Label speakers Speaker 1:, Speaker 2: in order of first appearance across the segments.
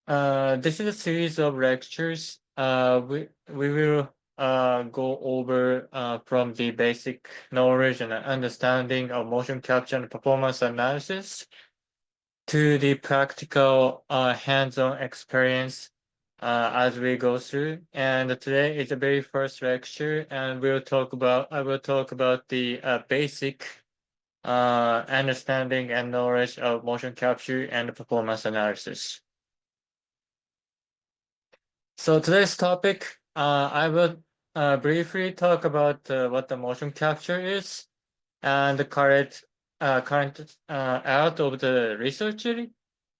Speaker 1: This is a series of lectures. We will go over from the basic knowledge and understanding of motion capture and performance analysis to the practical hands-on experience as we go through. And today is the very first lecture, and I will talk about the basic understanding and knowledge of motion capture and performance analysis. So today's topic, I will briefly talk about what the motion capture is and the current out of the research in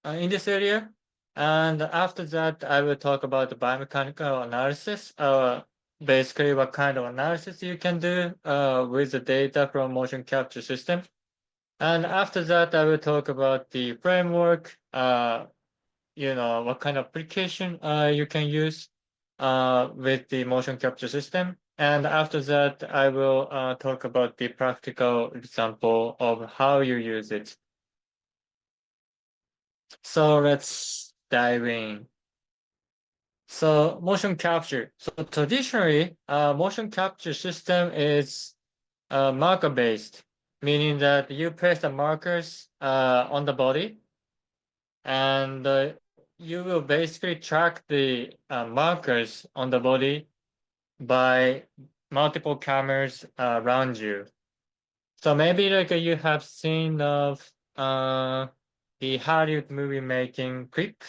Speaker 1: this area. And after that, I will talk about the biomechanical analysis, basically what kind of analysis you can do with the data from motion capture system. And after that, I will talk about the framework, what kind of application you can use with the motion capture system. And after that, I will talk about the practical example of how you use it. So let's dive in. So motion capture. So traditionally, motion capture system is marker based, meaning that you place the markers on the body, and you will basically track the markers on the body by multiple cameras around you. So maybe like you have seen of the Hollywood movie making clip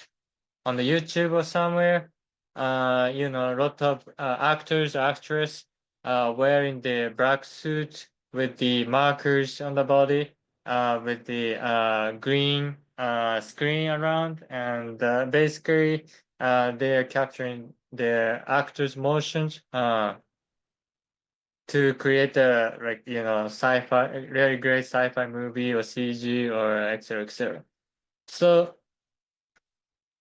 Speaker 1: on the YouTube or somewhere. A lot of actors, actress wearing the black suit with the markers on the body, with the green screen around, and basically they are capturing the actors' motions to create a sci-fi, really great sci-fi movie or CG or etc. etc. So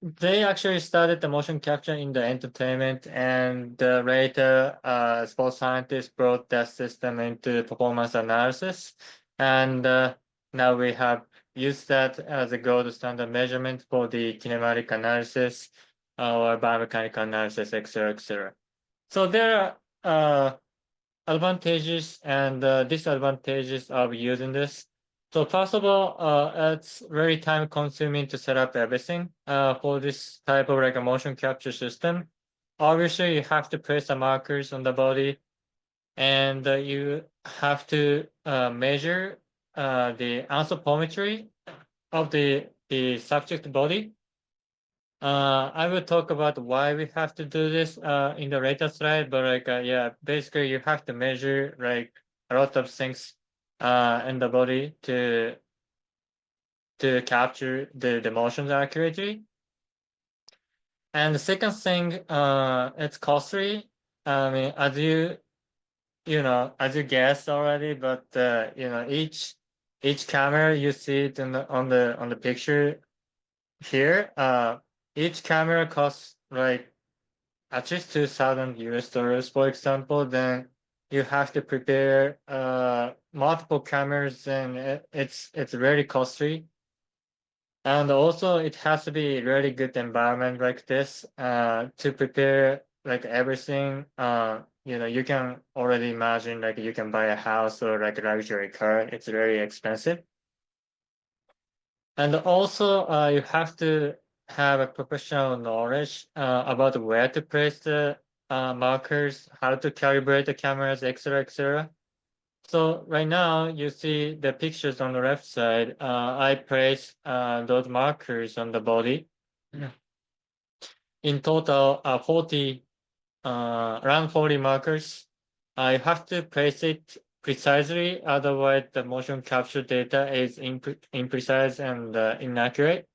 Speaker 1: they actually started the motion capture in the entertainment, and later sports scientists brought that system into performance analysis, and now we have used that as a gold standard measurement for the kinematic analysis or biomechanical analysis, etc., etc. So there are advantages and disadvantages of using this. So first of all, it's very time consuming to set up everything for this type of like a motion capture system. Obviously, you have to place the markers on the body, and you have to measure the anthropometry of the subject body. I will talk about why we have to do this in the later slide, but yeah, basically you have to measure like a lot of things in the body to capture the motions accurately. And the second thing, it's costly. I mean, as you guessed already, but each camera you see it on the picture here, each camera costs like at least 2,000 US dollars, for example. Then you have to prepare multiple cameras, and it's very costly. And also it has to be really good environment like this to prepare like everything. You can already imagine like you can buy a house or like a luxury car. It's very expensive. And also, you have to have a professional knowledge about where to place the markers, how to calibrate the cameras, etc., etc. So right now, you see the pictures on the left side. I place those markers on the body. In total, 40, around 40 markers. I have to place it precisely, otherwise the motion capture data is imprecise and inaccurate.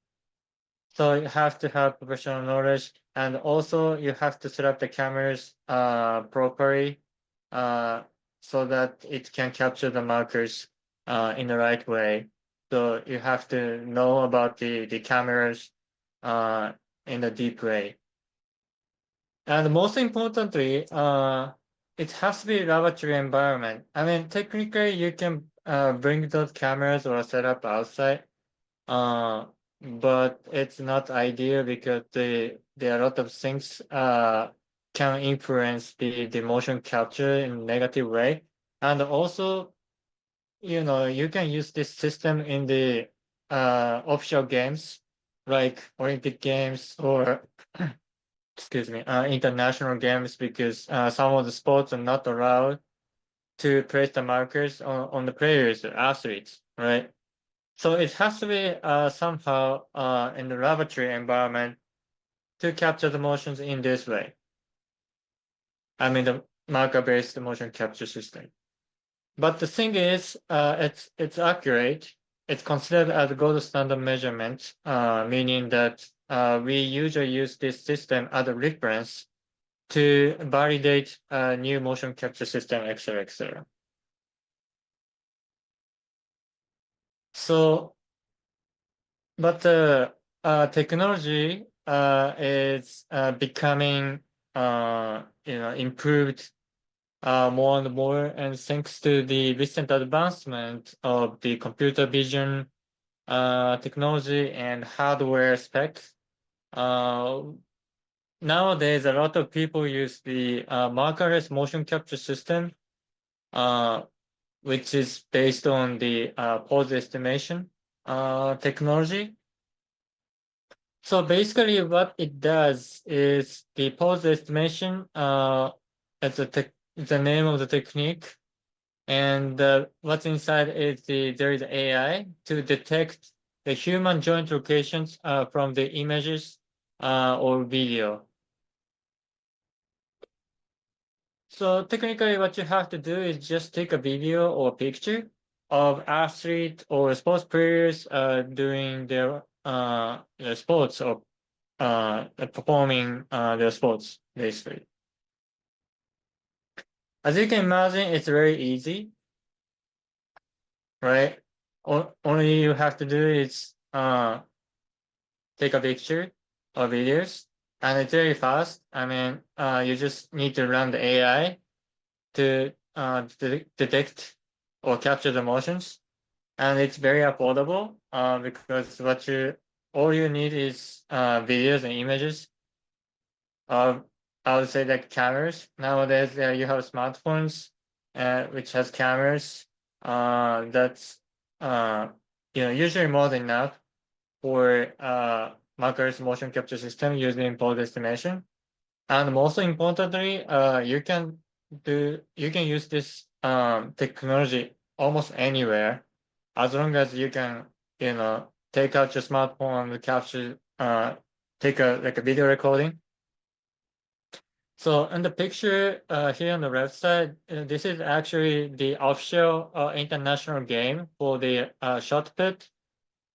Speaker 1: So you have to have professional knowledge, and also you have to set up the cameras properly uh, so that it can capture the markers in the right way. So you have to know about the cameras uh, in a deep way. And most importantly, it has to be laboratory environment. I mean, technically, you can bring those cameras or set up outside. Uh, but it's not ideal because there are a lot of things can influence the motion capture in a negative way. And also, you can use this system in the official games like Olympic Games or excuse me, international games because some of the sports are not allowed to place the markers on the players or athletes, right? So it has to be somehow in the laboratory environment to capture the motions in this way. I mean the marker-based motion capture system. But the thing is, it's accurate. It's considered as a gold standard measurement, meaning that we usually use this system as a reference to validate a new motion capture system, etc., etc. So, but technology is becoming, improved more and more, and thanks to the recent advancement of the computer vision technology and hardware specs. Uh, Nowadays, a lot of people use the markerless motion capture system, uh, which is based on the pose estimation technology. So basically, what it does is the pose estimation. It's the name of the technique, and what's inside is there is AI to detect the human joint locations from the images or video. So technically what you have to do is just take a video or picture of athlete or sports players doing their sports or performing their sports basically. As you can imagine, it's very easy, right? Only you have to do is take a picture or videos, and it's very fast. I mean, you just need to run the AI to detect or capture the motions, and it's very affordable because all you need is videos and images. Uh, I would say like cameras. Nowadays, you have smartphones which has cameras. That's uh, usually more than enough for Macros motion capture system using pose estimation. And most importantly, you can use this technology almost anywhere, as long as you can, take out your smartphone and capture, take a video recording. So in the picture here on the left side, this is actually the official international game for the shot put.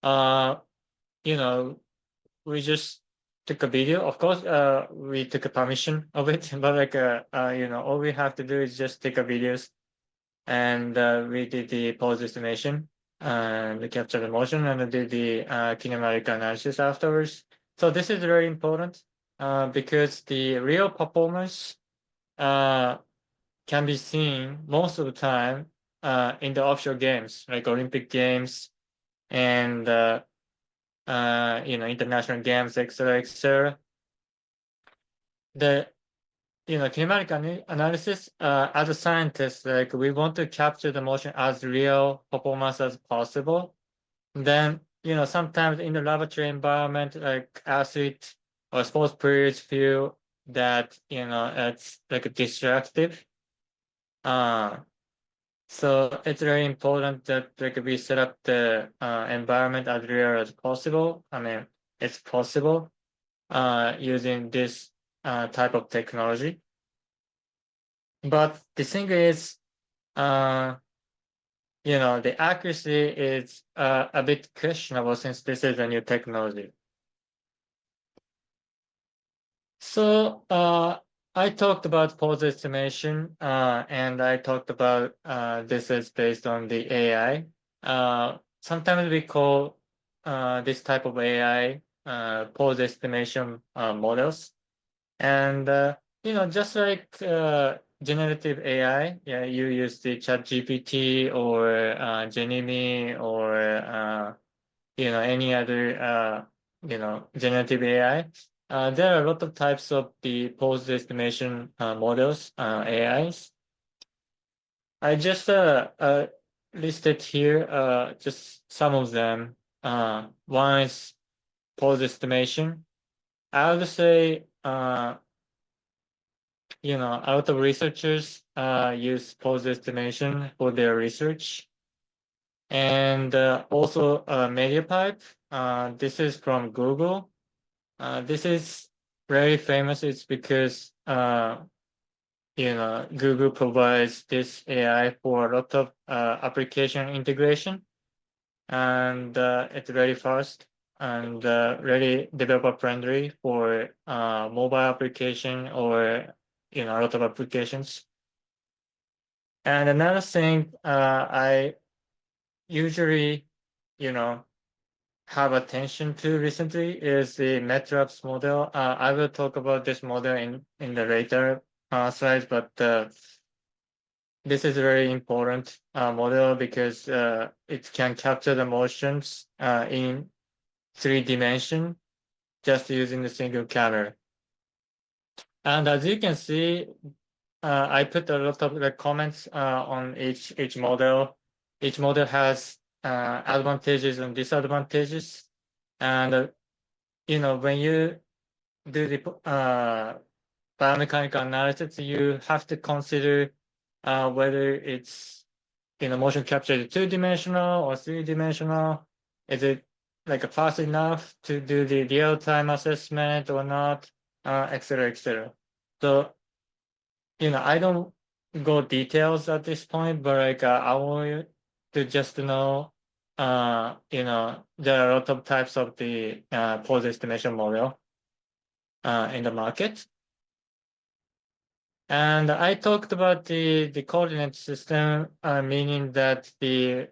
Speaker 1: Uh, you know, we just took a video. Of course, we took a permission of it, but all we have to do is just take a videos, and we did the pose estimation and we capture the motion and did the kinematic analysis afterwards. So this is very important because the real performance uh, can be seen most of the time in the offshore games like Olympic Games and international games, etc., etc. The kinematic analysis, as a scientist, like we want to capture the motion as real performance as possible. Then, sometimes in the laboratory environment, like athlete or sports players feel that, it's like distractive. Uh, so it's very important that like we set up the environment as real as possible. I mean, it's possible using this type of technology. But the thing is, uh, the accuracy is a bit questionable since this is a new technology. So I talked about pose estimation, and I talked about this is based on the AI. Sometimes we call this type of AI pose estimation models. And just like generative AI, yeah, you use the Chat GPT or Gemini or any other generative AI. There are a lot of types of the pose estimation models, AIs. I just listed here just some of them. One is pose estimation. I would say a lot of researchers use pose estimation for their research. And also MediaPipe. This is from Google. This is very famous. It's because Google provides this AI for a lot of application integration, and it's very fast and really developer friendly for mobile application or a lot of applications. And another thing I usually you know have attention to recently is the MATLAB's model. I will talk about this model in the later slides, but this is a very important model because it can capture the motions in 3 dimension just using the single camera. And as you can see, I put a lot of the comments on each model. Each model has advantages and disadvantages, and when you do the biomechanical analysis, you have to consider whether it's motion capture is 2-dimensional or 3-dimensional. Is it like fast enough to do the real-time assessment or not, et cetera, et cetera. So I don't go details at this point, but I want you to just know, there are a lot of types of the pose estimation model in the market. And I talked about the coordinate system, meaning that the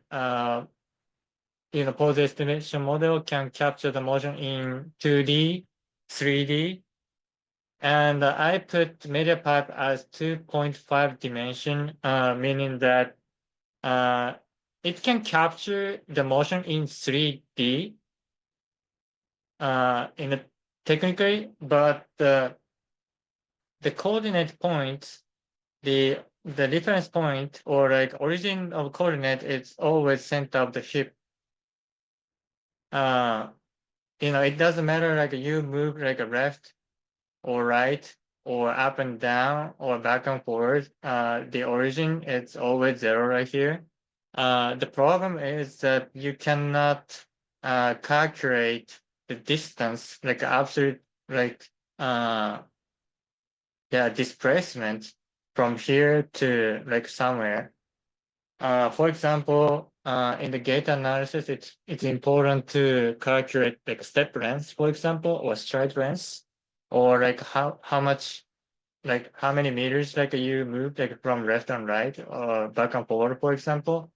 Speaker 1: pose estimation model can capture the motion in 2D, 3D, and I put MediaPipe as 2.5 dimension, meaning that it can capture the motion in 3D technically, but the coordinate points, the reference point or origin of coordinate is always center of the hip. It doesn't matter you move left or right or up and down or back and forward. The origin is always 0 right here. The problem is that you cannot calculate the distance, absolute displacement from here to somewhere. For example, in the gate analysis, it's important to calculate step length, for example, or stride length, or how much how many meters you move from left and right or back and forward, for example.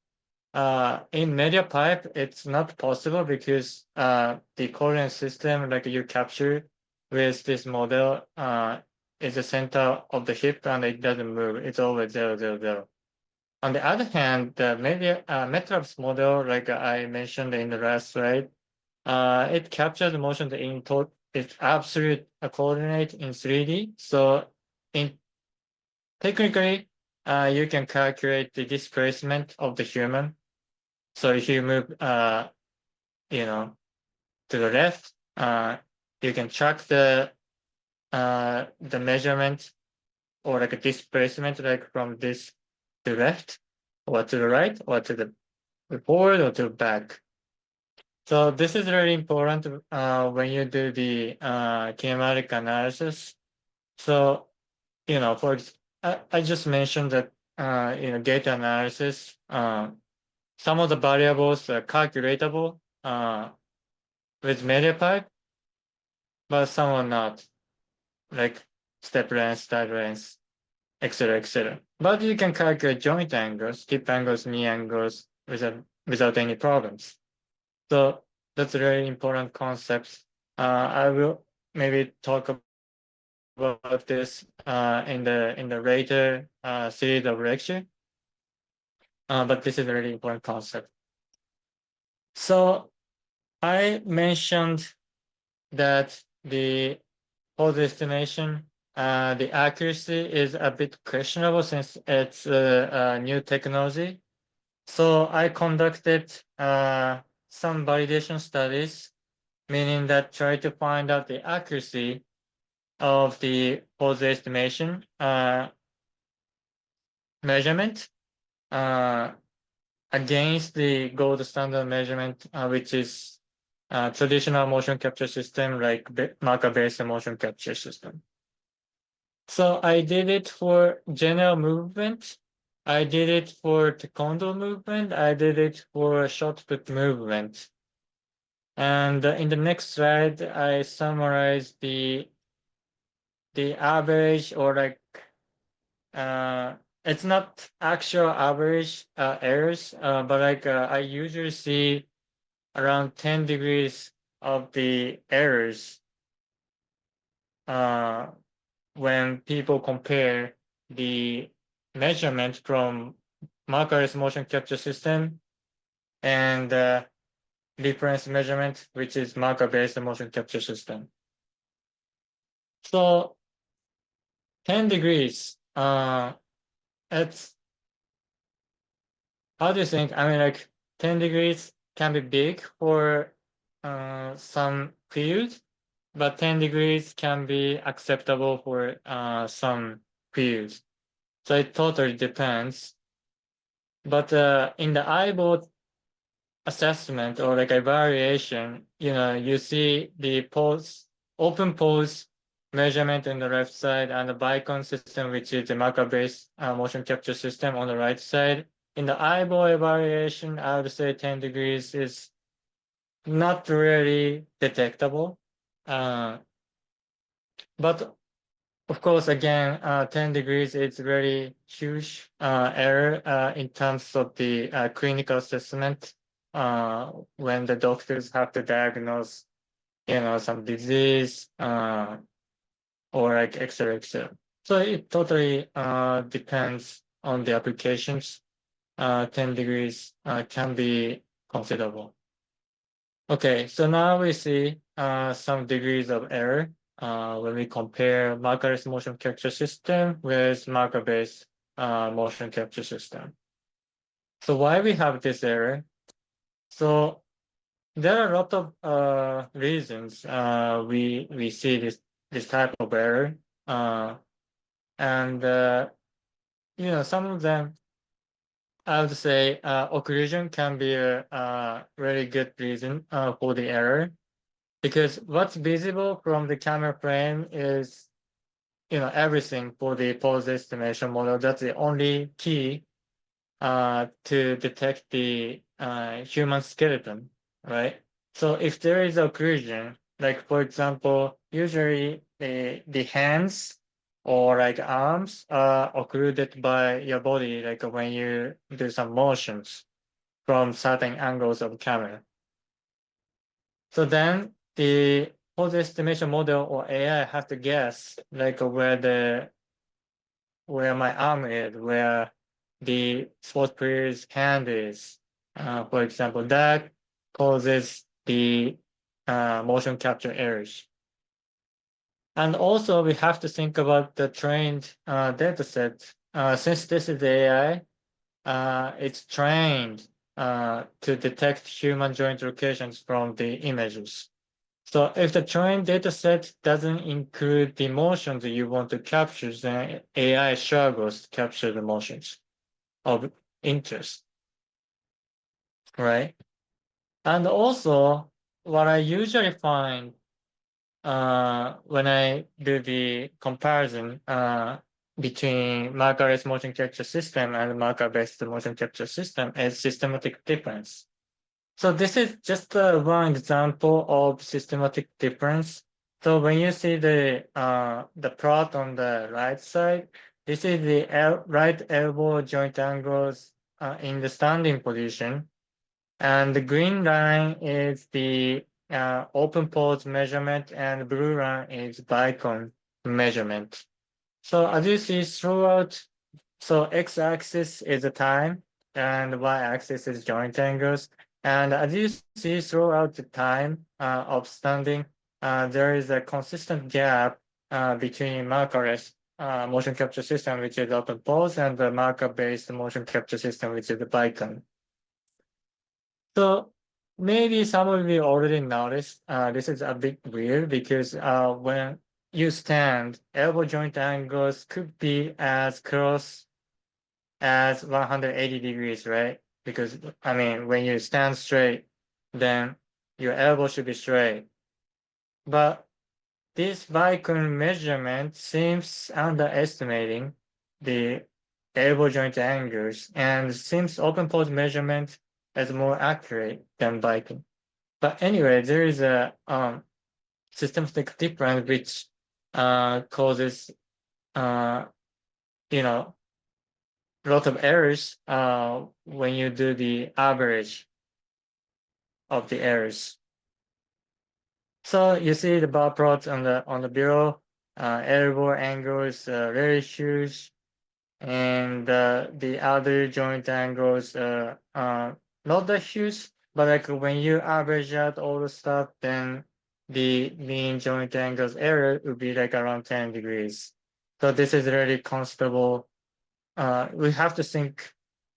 Speaker 1: In MediaPipe, it's not possible because the coordinate system you capture with this model is the center of the hip and it doesn't move. It's always 0, 0, 0. On the other hand, the MATLAB's model, like I mentioned in the last slide, it captures the motion in its absolute coordinate in 3D. So in technically, you can calculate the displacement of the human. So if you move, to the left, you can track the measurement or a displacement from this to left or to the right or to the forward or to the back. So this is very important when you do the kinematic analysis. So, I just mentioned that gate analysis, some of the variables are calculatable with MediaPipe, but some are not, like step length, stride length, etc., etc. But you can calculate joint angles, hip angles, knee angles without any problems. So that's a very important concept. I will maybe talk about this in the later series of lecture. But this is a really important concept. So I mentioned that the pose estimation, the accuracy is a bit questionable since it's a new technology. So I conducted some validation studies, meaning that try to find out the accuracy of the pose estimation measurement uh, against the gold standard measurement, which is traditional motion capture system like marker-based motion capture system. So I did it for general movement. I did it for taekwondo movement. I did it for shot put movement. And in the next slide, I summarize the average or like it's not actual average errors, but like I usually see around 10 degrees of the errors uh, when people compare the measurement from markerless motion capture system and reference measurement, which is marker-based motion capture system. So 10 degrees, it's, how do you think? I mean, like 10 degrees can be big for some fields, but 10 degrees can be acceptable for some fields. So it totally depends. But in the eyeball assessment or like evaluation, you see the pose, open pose measurement on the left side and the Bicon system, which is the marker-based motion capture system on the right side. In the eyeball evaluation, I would say 10 degrees is not really detectable. But of course, again, 10 degrees is very huge error in terms of the clinical assessment when the doctors have to diagnose, some disease or like etc. etc. So it totally depends on the applications. 10 degrees can be considerable. Okay, so now we see some degrees of error when we compare markerless motion capture system with marker-based motion capture system. So why we have this error? So there are a lot of reasons we see this type of error, and some of them I would say occlusion can be a really good reason for the error. Because what's visible from the camera frame is, everything for the pose estimation model. That's the only key to detect the human skeleton, right? So if there is occlusion, like for example, usually the hands or like arms are occluded by your body, like when you do some motions from certain angles of camera. So then the pose estimation model or AI has to guess like where my arm is, where the sports player's hand is. For example, that causes the motion capture errors. And also we have to think about the trained data set. Since this is AI, it's trained to detect human joint locations from the images. So if the trained data set doesn't include the motions you want to capture, then AI struggles to capture the motions of interest, right? And also, what I usually find when I do the comparison between marker-less motion capture system and marker-based motion capture system is systematic difference. So this is just one example of systematic difference. So when you see the plot on the right side, this is the right elbow joint angles in the standing position, and the green line is the open pose measurement, and the blue line is Bicon measurement. So as you see throughout, so x-axis is the time, and y-axis is joint angles. And as you see throughout the time of standing, there is a consistent gap between markerless motion capture system, which is open pose, and the marker-based motion capture system, which is the Bicon. So maybe some of you already noticed this is a bit weird because when you stand, elbow joint angles could be as close as 180 degrees, right? Because I mean, when you stand straight, then your elbow should be straight. But this Bicon measurement seems underestimating the elbow joint angles and seems open pose measurement as more accurate than Bicon. But anyway, there is a systematic difference which causes you know a lot of errors when you do the average of the errors. So you see the bar plots on the below, elbow angle is very huge, and the other joint angles not that huge, but like when you average out all the stuff, then the mean joint angles error would be like around 10 degrees. So this is really constable. We have to think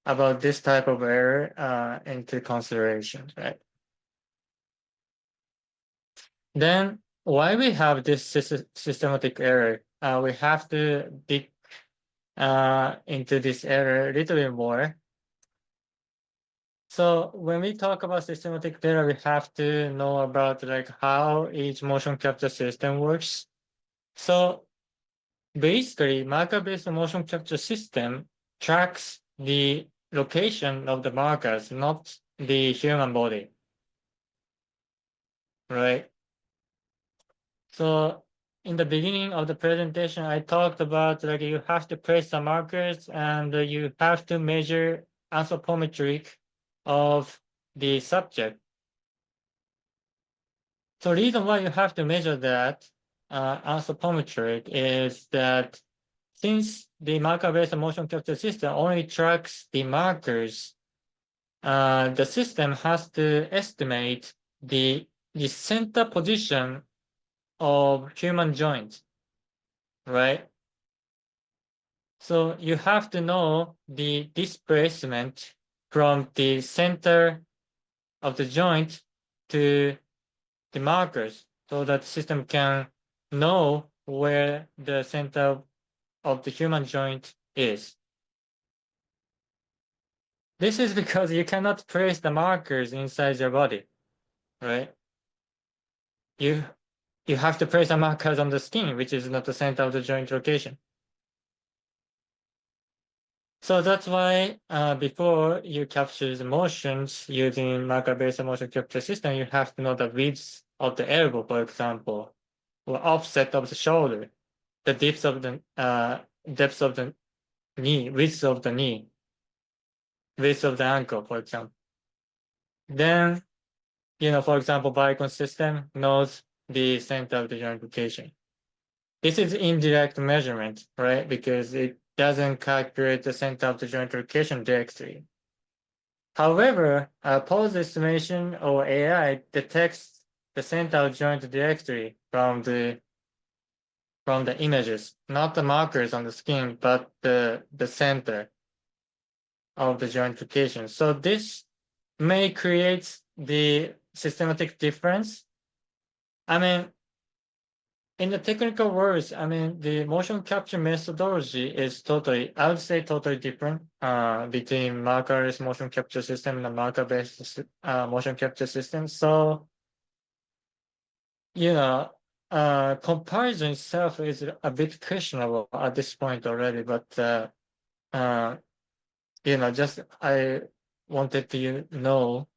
Speaker 1: about this type of error into consideration, right? Then why we have this systematic error? We have to dig into this error a little bit more. So when we talk about systematic error, we have to know about like how each motion capture system works. So basically, marker-based motion capture system tracks the location of the markers, not the human body, right? So in the beginning of the presentation, I talked about like you have to place the markers and you have to measure anthropometric of the subject. So reason why you have to measure that anthropometric is that since the marker-based motion capture system only tracks the markers, the system has to estimate the center position of human joint, right? So you have to know the displacement from the center of the joint to the markers so that the system can know where the center of the human joint is. This is because you cannot place the markers inside your body, right? You you have to place the markers on the skin, which is not the center of the joint location. So that's why before you capture the motions using marker-based motion capture system, you have to know the width of the elbow, for example, or offset of the shoulder, the depth of the knee, width of the knee, width of the ankle, for example. Then, for example, Bicon system knows the center of the joint location. This is indirect measurement, right? Because it doesn't calculate the center of the joint location directly. However, pose estimation or AI detects the center of joint directly from the images, not the markers on the skin, but the center of the joint location. So this may create the systematic difference. I mean, in the technical words, I mean, the motion capture methodology is totally, I would say totally different between markerless motion capture system and marker-based motion capture system. So, comparison itself is a bit questionable at this point already, but, just I wanted to know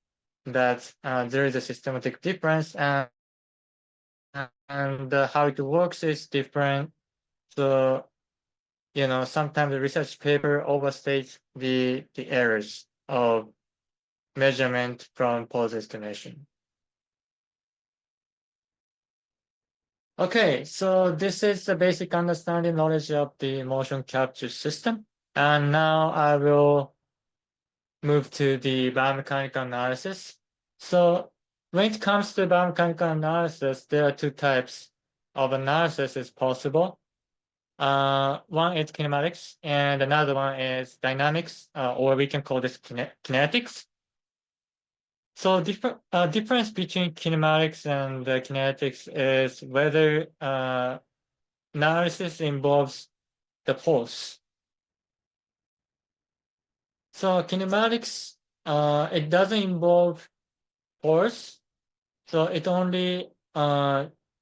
Speaker 1: that there is a systematic difference and how it works is different. So, sometimes the research paper overstates the errors of measurement from pose estimation. Okay, so this is the basic understanding knowledge of the motion capture system. And now I will move to the biomechanical analysis. So when it comes to biomechanical analysis, there are two types of analysis is possible. One is kinematics, and another one is dynamics, or we can call this kinetics. So difference between kinematics and kinetics is whether analysis involves the force. So kinematics, it doesn't involve force. So it only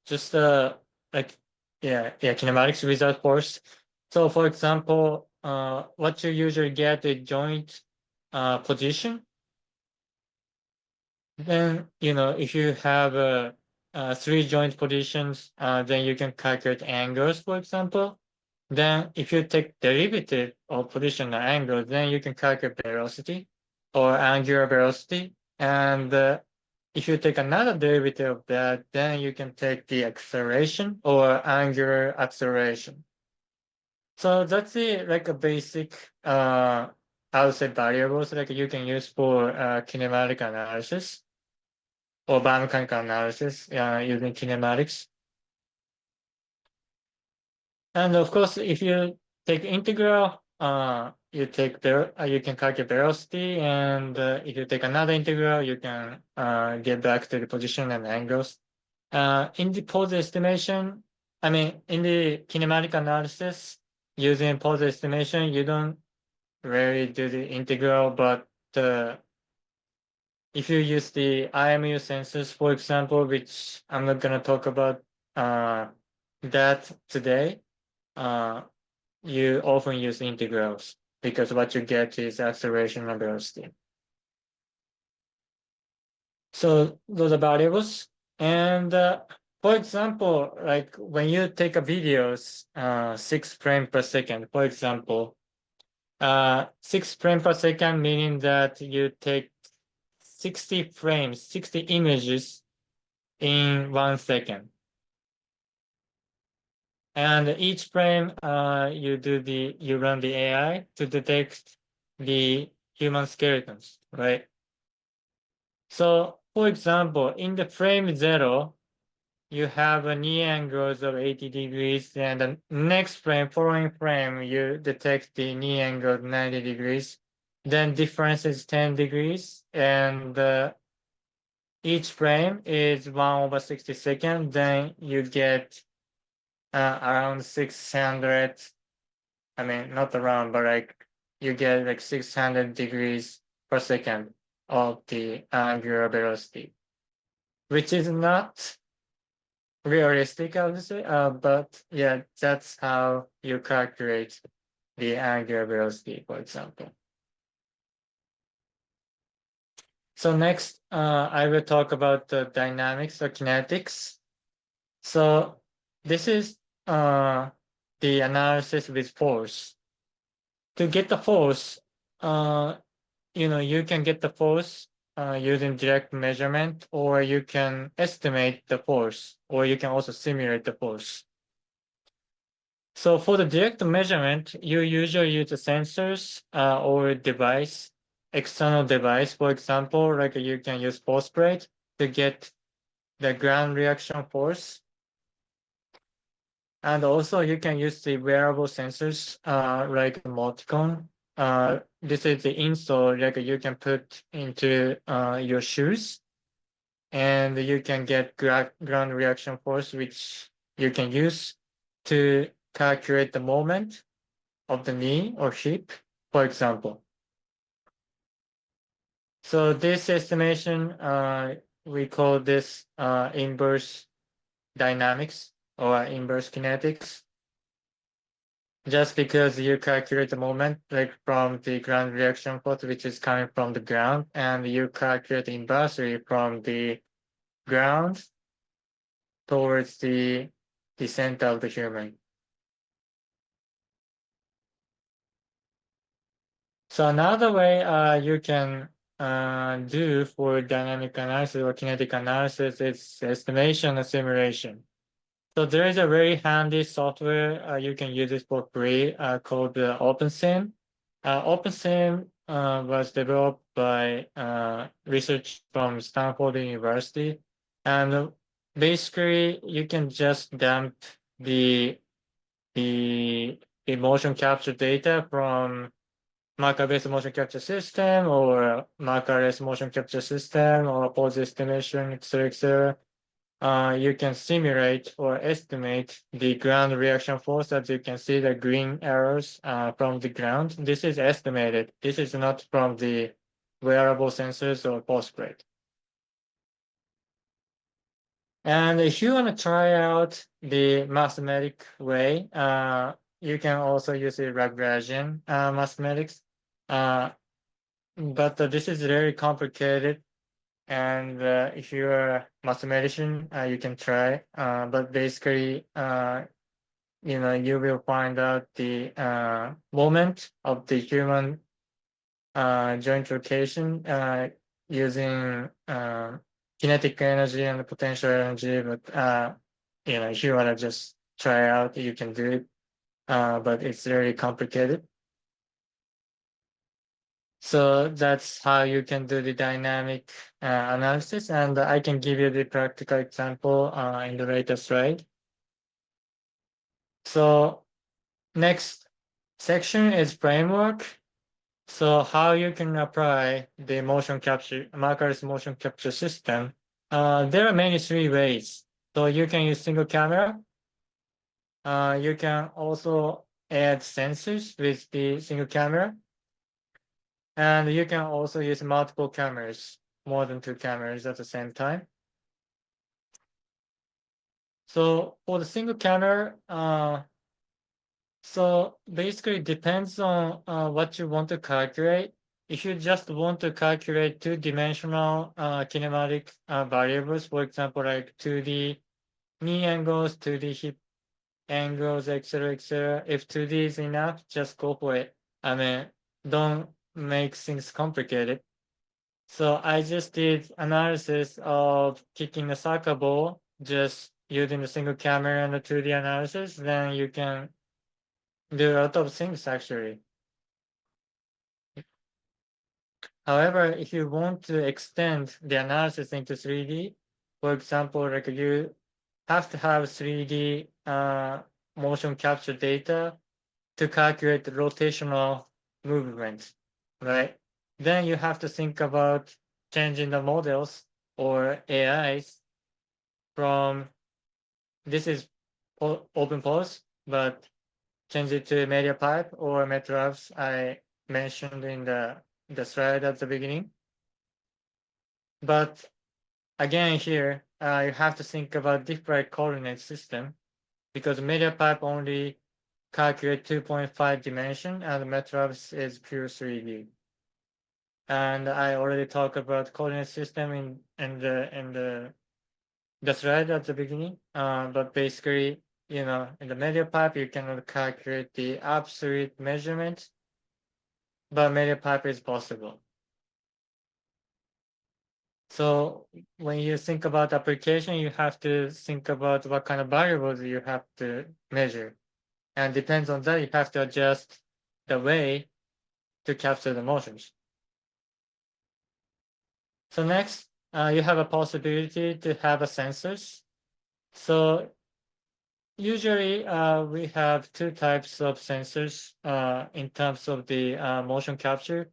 Speaker 1: just like kinematics without force. So for example, what you usually get is joint position. Then if you have three joint positions, then you can calculate angles, for example. Then if you take derivative of position or angle, then you can calculate velocity or angular velocity. And if you take another derivative of that, then you can take the acceleration or angular acceleration. So that's like a basic outside variables like you can use for kinematic analysis or biomechanical analysis using kinematics. And of course, if you take integral, you can calculate velocity, and if you take another integral, you can get back to the position and angles. In the pose estimation, I mean, in the kinematic analysis, using pose estimation, you don't really do the integral, but if you use the IMU sensors, for example, which I'm not going to talk about that today, you often use integrals because what you get is acceleration and velocity. So those are variables. And for example, like when you take a videos, 6 frames per second, for example, 6 frames per second, meaning that you take 60 frames, 60 images in 1 second. And each frame, you run the AI to detect the human skeletons, right? So, for example, in the frame 0, you have a knee angles of 80 degrees, and the next frame, following frame, you detect the knee angle of 90 degrees. Then difference is 10 degrees, and each frame is 1/60 Then you get around 600. I mean, not around, but like you get like 600 degrees per second of the angular velocity, which is not realistic, I would say. But yeah, that's how you calculate the angular velocity, for example. So next, I will talk about the dynamics or kinetics. So this is the analysis with force. To get the force, you can get the force using direct measurement, or you can estimate the force, or you can also simulate the force. So for the direct measurement, you usually use the sensors or device, external device. For example, like you can use force plate to get the ground reaction force. And also you can use the wearable sensors like emoticon. This is the insole like you can put into your shoes, and you can get ground reaction force, which you can use to calculate the moment of the knee or hip, for example. So this estimation, we call this inverse dynamics or inverse kinetics. Just because you calculate the moment like from the ground reaction force, which is coming from the ground, and you calculate inversely from the ground towards the center of the human. So another way you can do for dynamic analysis or kinetic analysis is estimation and simulation. So there is a very handy software you can use it for free called OpenSim. OpenSim was developed by research from Stanford University, and basically you can just dump the the the motion capture data from marker-based motion capture system or markerless motion capture system or pose estimation, etc., etc. You can simulate or estimate the ground reaction force. As you can see the green arrows from the ground. This is estimated. This is not from the wearable sensors or pulse plate. And if you want to try out the mathematic way, you can also use the Lagrangian mathematics. But this is very complicated. And if you're a mathematician, you can try. But basically, you will find out the moment of the human joint rotation using kinetic energy and potential energy. But if you want to just try out, you can do it. But it's very complicated. So that's how you can do the dynamic analysis. And I can give you the practical example in the later slide. So next section is framework. So how you can apply the motion capture, markerless motion capture system. There are many three ways. So you can use single camera. You can also add sensors with the single camera. And you can also use multiple cameras, more than two cameras at the same time. So for the single camera, so basically it depends on what you want to calculate. If you just want to calculate two-dimensional kinematic variables, for example, like 2D knee angles, 2D hip angles, etc., etc. If 2D is enough, just go for it. I mean, don't make things complicated. So I just did analysis of kicking a soccer ball, just using the single camera and the 2D analysis. Then you can do a lot of things actually. However, if you want to extend the analysis into 3D, for example, like you have to have 3D motion capture data to calculate the rotational movement, right? Then you have to think about changing the models or AIs from this is open pose, but change it to media pipe or MATLABs I mentioned in the slide at the beginning. But again here, you have to think about different coordinate system because media pipe only calculate 2.5 dimension and MATLABs is pure 3D. And I already talked about coordinate system in the slide at the beginning. But basically, in the media pipe, you cannot calculate the absolute measurement, but media pipe is possible. So when you think about application, you have to think about what kind of variables you have to measure. And depends on that, you have to adjust the way to capture the motions. So next, you have a possibility to have a sensors. So usually we have two types of sensors in terms of the motion capture.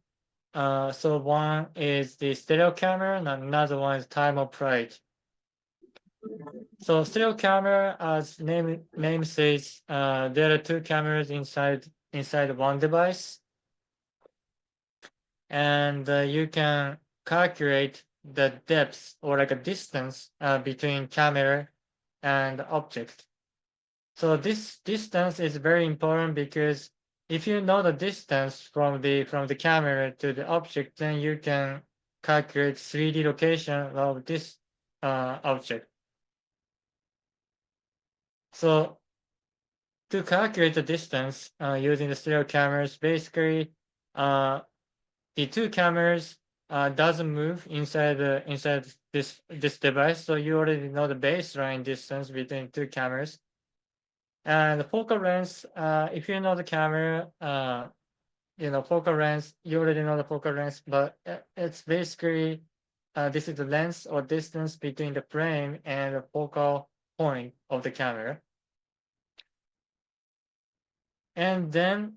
Speaker 1: So one is the stereo camera and another one is time of flight. So stereo camera, as name says, there are two cameras inside one device, and you can calculate the depth or like a distance between camera and object. So this distance is very important because if you know the distance from the camera to the object, then you can calculate 3D location of this object. So to calculate the distance using the stereo cameras, basically the two cameras doesn't move inside this device, so you already know the baseline distance between two cameras. And the focal length, if you know the camera, focal length, you already know the focal length, but it's basically this is the length or distance between the frame and the focal point of the camera. And then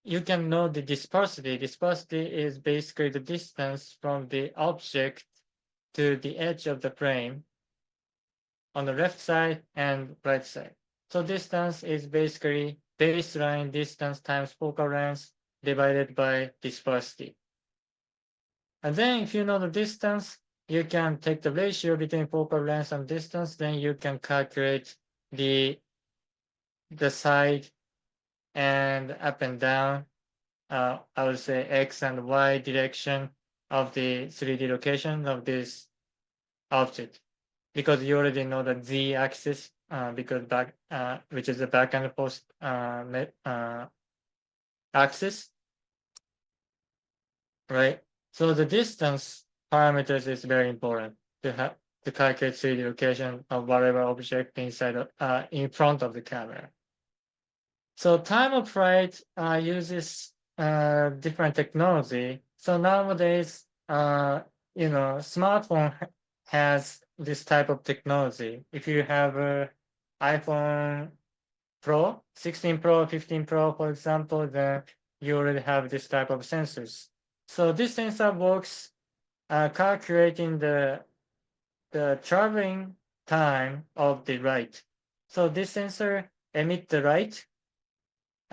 Speaker 1: you can know the dispersity. Dispersity is basically the distance from the object to the edge of the frame on the left side and right side. So distance is basically baseline distance times focal length divided by dispersity. And then if you know the distance, you can take the ratio between focal length and distance, then you can calculate the side and up and down, I would say X and Y direction of the 3D location of this object. Because you already know the Z axis, because which is the back and post axis, right? So the distance parameters is very important to have to calculate 3D location of whatever object inside in front of the camera. So time of flight uses different technology. So nowadays, smartphone has this type of technology. If you have a iPhone Pro, 16 Pro, 15 Pro, for example, then you already have this type of sensors. So this sensor works calculating the traveling time of the light. So this sensor emits the light,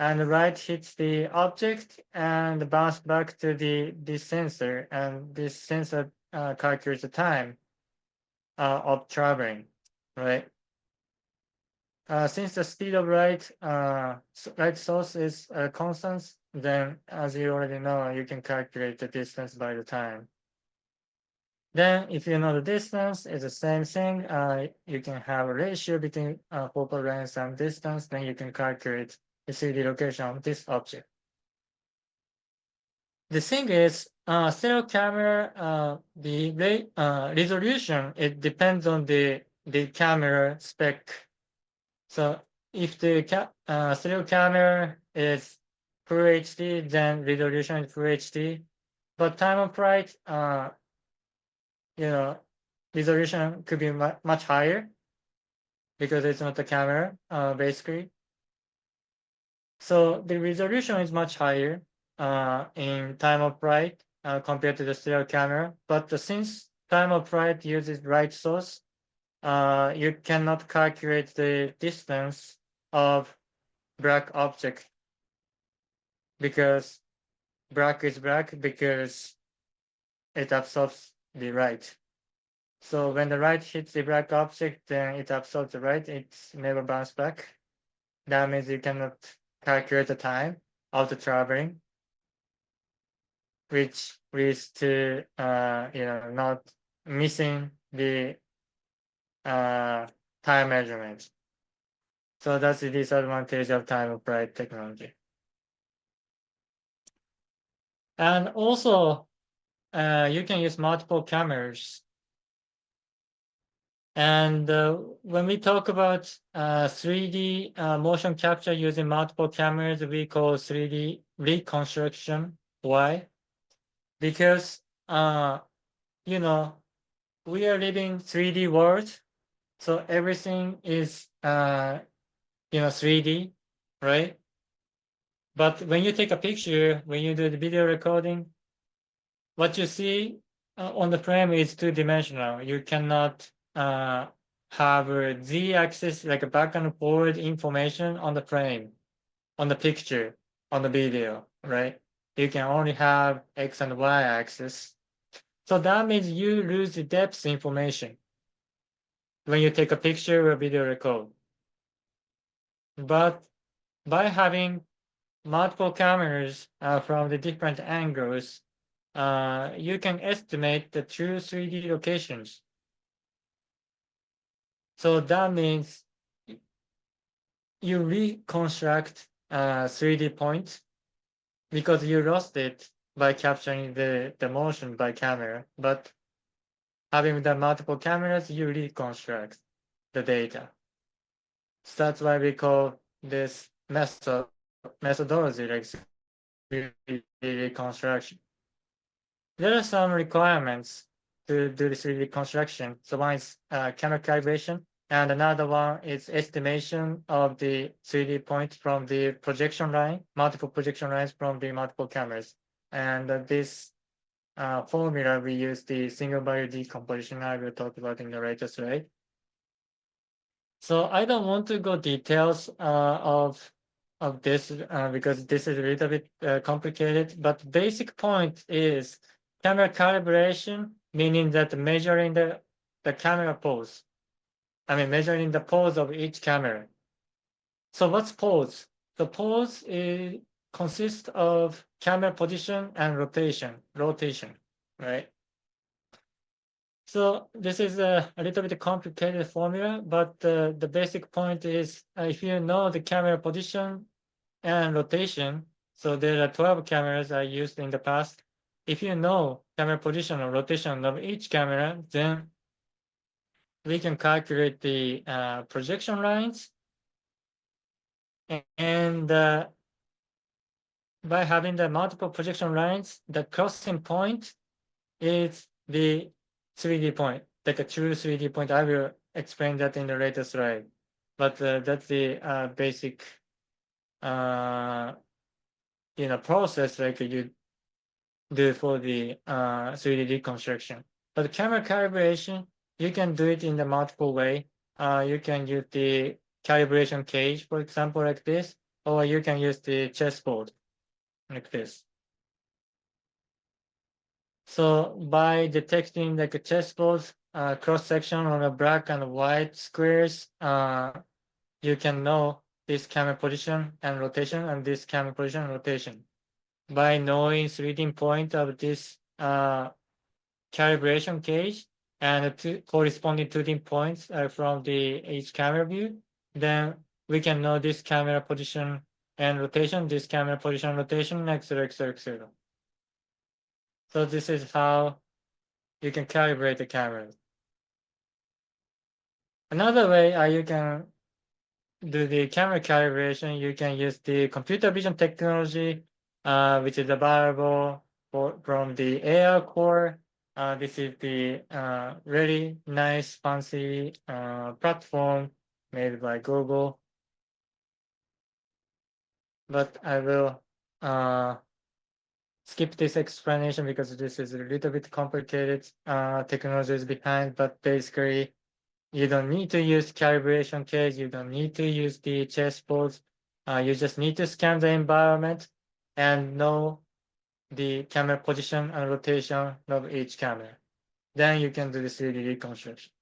Speaker 1: and the light hits the object and bounce back to this sensor, and this sensor calculates the time of traveling, right? Since the speed of light source is constant, then as you already know, you can calculate the distance by the time. Then if you know the distance is the same thing, you can have a ratio between focal length and distance, then you can calculate the 3D location of this object. The thing is, stereo camera, the resolution, it depends on the camera spec. So if the stereo camera is Full HD, then resolution is Full HD. But time of flight, resolution could be much higher because it's not the camera, basically. So the resolution is much higher in time of flight compared to the stereo camera. But since time of flight uses light source, you cannot calculate the distance of black object because black is black because it absorbs the light. So when the light hits the black object, then it absorbs the light. It's never bounce back. That means you cannot calculate the time of the traveling, which leads to not missing the time measurement. So that's the disadvantage of time of flight technology. And also, you can use multiple cameras. And when we talk about 3D motion capture using multiple cameras, we call 3D reconstruction. Why? Because we are living 3D world, so everything is 3D, right? But when you take a picture, when you do the video recording, what you see on the frame is two-dimensional. You cannot have a z-axis, like a back and forward information on the frame, on the picture, on the video, right? You can only have x and y axis. So that means you lose the depth information when you take a picture or video record. But by having multiple cameras from the different angles, you can estimate the true 3D locations. So that means you reconstruct 3D points because you lost it by capturing the motion by camera. But having the multiple cameras, you reconstruct the data. So that's why we call this methodology like 3D reconstruction. There are some requirements to do the 3D construction. So one is camera calibration, and another one is estimation of the 3D point from the projection line, multiple projection lines from the multiple cameras. And this formula, we use the single value decomposition I will talk about in the later slide. So I don't want to go details of this because this is a little bit complicated, but basic point is camera calibration, meaning that measuring the camera pose. I mean, measuring the pose of each camera. So what's pose? The pose consists of camera position and rotation, right? So this is a little bit complicated formula, but the basic point is if you know the camera position and rotation, so there are 12 cameras I used in the past. If you know camera position or rotation of each camera, then we can calculate the projection lines. And by having the multiple projection lines, the crossing point is the 3D point, like a true 3D point. I will explain that in the later slide. But that's the basic process like you do for the 3D reconstruction. But camera calibration, you can do it in the multiple way. You can use the calibration cage, for example, like this, or you can use the chessboard like this. So by detecting like a chessboard cross section on the black and white squares, you can know this camera position and rotation and this camera position and rotation. By knowing 3D point of this calibration cage and corresponding 2D points from the each camera view, then we can know this camera position and rotation, this camera position and rotation, etc., etc., etc. So this is how you can calibrate the camera. Another way you can do the camera calibration, you can use the computer vision technology, which is available from the AI core. This is the really nice, fancy platform made by Google. But I will skip this explanation because this is a little bit complicated technologies behind, but basically you don't need to use calibration cage. You don't need to use the chessboards. You just need to scan the environment and know the camera position and rotation of each camera. Then you can do the 3D reconstruction.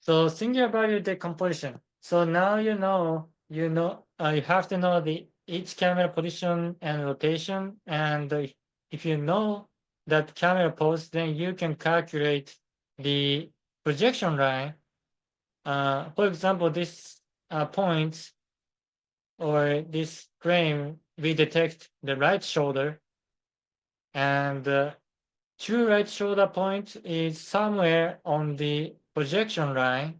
Speaker 1: So singular value decomposition. So now you have to know the each camera position and rotation. And if you know that camera pose, then you can calculate the projection line. For example, this point or this frame, we detect the right shoulder, and the true right shoulder point is somewhere on the projection line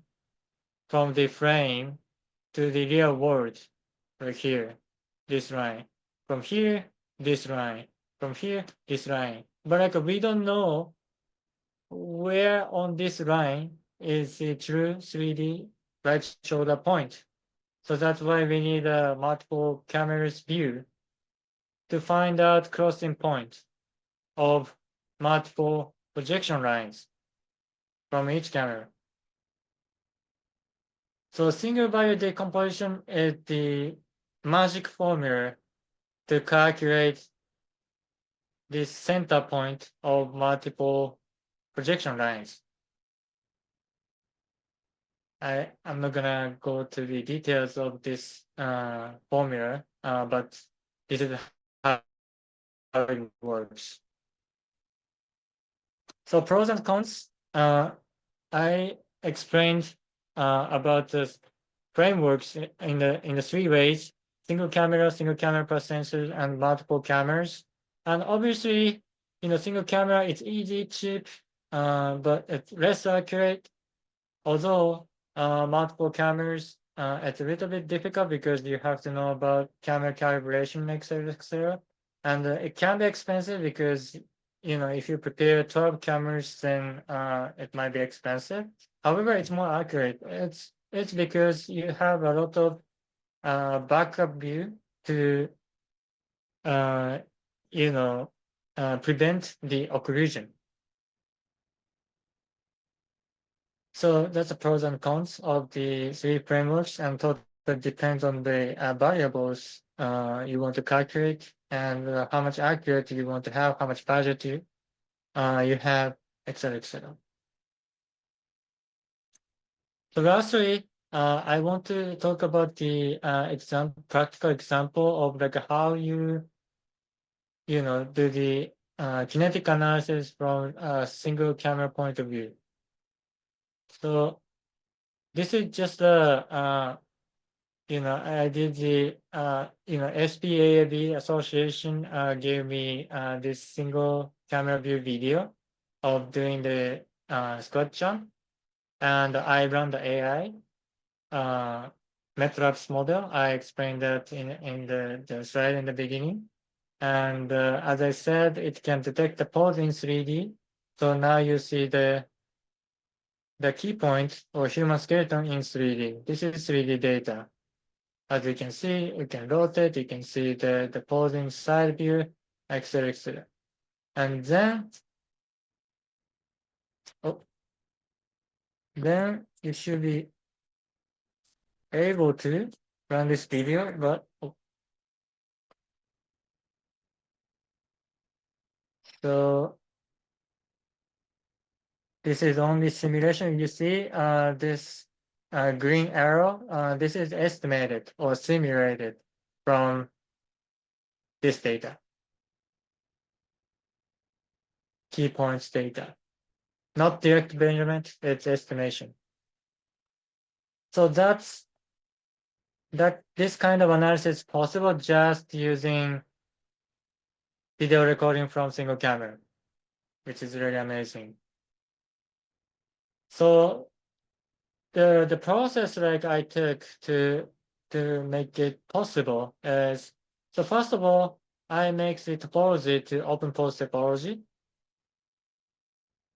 Speaker 1: from the frame to the real world, right here, this line. From here, this line. From here, this line. But like we don't know where on this line is the true 3D right shoulder point. So that's why we need a multiple cameras view to find out crossing point of multiple projection lines from each camera. So single value decomposition is the magic formula to calculate this center point of multiple projection lines. I'm not gonna go to the details of this formula, but this is how it works. So pros and cons. I explained about the frameworks in the three ways: single camera plus sensors, and multiple cameras. And obviously, single camera it's easy, cheap, but it's less accurate. Although multiple cameras it's a little bit difficult because you have to know about camera calibration, etc., etc. And it can be expensive because if you prepare 12 cameras, then it might be expensive. However, it's more accurate. It's because you have a lot of backup view to uh, prevent the occlusion. So that's the pros and cons of the three frameworks, and totally depends on the variables you want to calculate and how much accurate you want to have, how much budget you have, etc., etc. So lastly, I want to talk about the practical example of like how you do the kinetic analysis from a single camera point of view. So this is just I did the SPAAB Association gave me this single camera view video of doing the squat jump, and I run the AI MATLAB's model. I explained that in the slide in the beginning. And as I said, it can detect the pose in 3D. So now you see the key point or human skeleton in 3D. This is 3D data. As you can see, you can rotate, you can see the posing side view, etc., etc. And oh, then you should be able to run this video, but so this is only simulation. You see this green arrow. This is estimated or simulated from this data, key points data. Not direct measurement, it's estimation. So this kind of analysis is possible just using video recording from single camera, which is really amazing. So the process like I took to make it possible is, so first of all, I make the topology to open pose topology.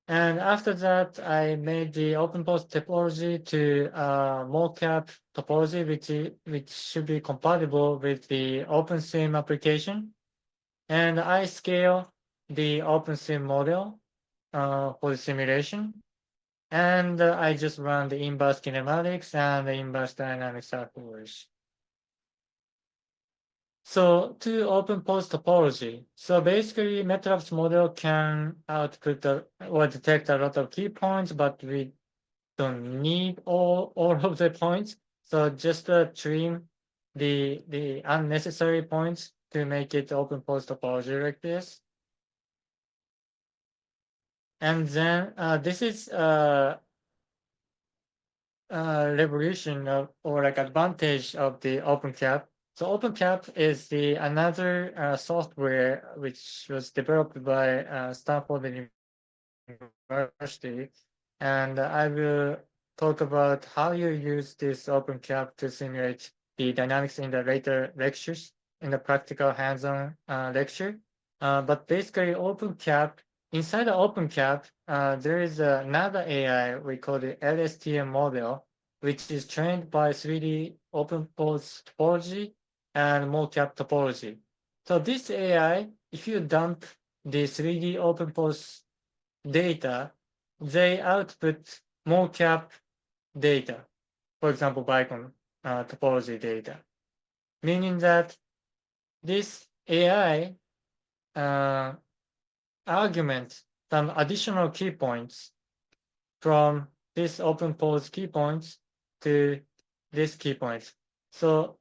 Speaker 1: And after that, I made the open pose topology to mocap topology, which should be compatible with the OpenSim application. And I scale the OpenSim model for the simulation. And I just run the inverse kinematics and the inverse dynamics afterwards. So to open pose topology, so basically MATLAB's model can output or detect a lot of key points, but we don't need all of the points. So just trim the unnecessary points to make it open pose topology like this. And then this is revolution or like advantage of the OpenCap. So OpenCap is the another software which was developed by Stanford University, and I will talk about how you use this OpenCap to simulate the dynamics in the later lectures in the practical hands-on lecture. But basically, OpenCap inside the OpenCap, there is another AI we call the LSTM model, which is trained by 3D OpenPose topology and mocap topology. So this AI, if you dump the 3D OpenPose data, they output mocap data, for example, Bicon topology data, meaning that this AI arguments some additional key points from this open pose key points to this key points. So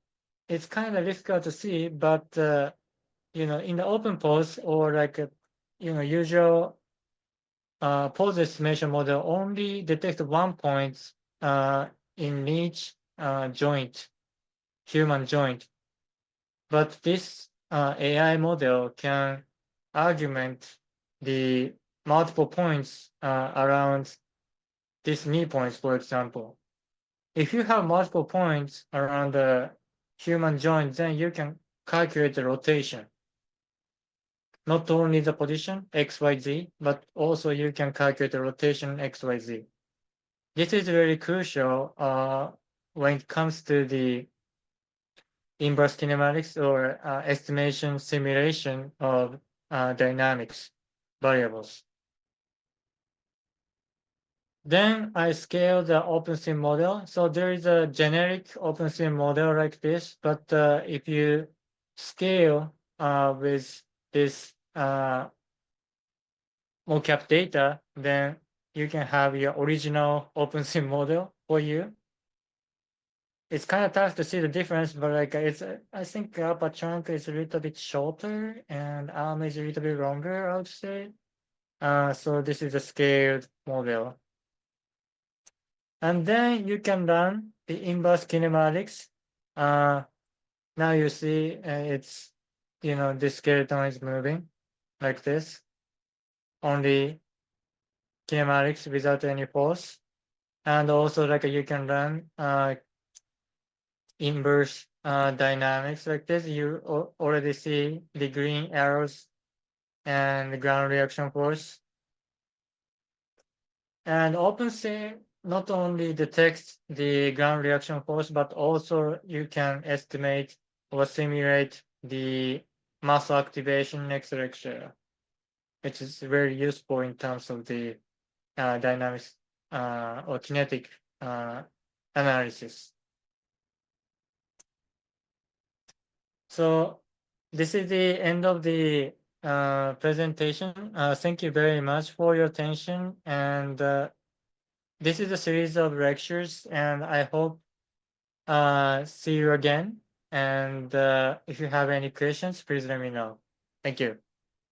Speaker 1: it's kind of difficult to see, but in the open pose or like usual pose estimation model only detect 1 point in each joint, human joint. But this AI model can argument the multiple points around these knee points, for example. If you have multiple points around the human joint, then you can calculate the rotation. Not only the position XYZ, but also you can calculate the rotation XYZ. This is very crucial when it comes to the inverse kinematics or estimation simulation of dynamics variables. Then I scale the OpenSim model. So there is a generic OpenSim model like this, but if you scale with this mocap data, then you can have your original OpenSim model for you. It's kind of tough to see the difference, but like it's, I think upper trunk is a little bit shorter and arm is a little bit longer, I would say. So this is a scaled model. And then you can run the inverse kinematics. Now you see it's, the skeleton is moving like this. Only kinematics without any force. And also like you can run inverse dynamics like this. You already see the green arrows and the ground reaction force. And OpenSea not only detects the ground reaction force, but also you can estimate or simulate the muscle activation next lecture, which is very useful in terms of the dynamics or kinetic analysis. So this is the end of the presentation. Thank you very much for your attention. And this is a series of lectures, and I hope see you again. And if you have any questions, please let me know. Thank you.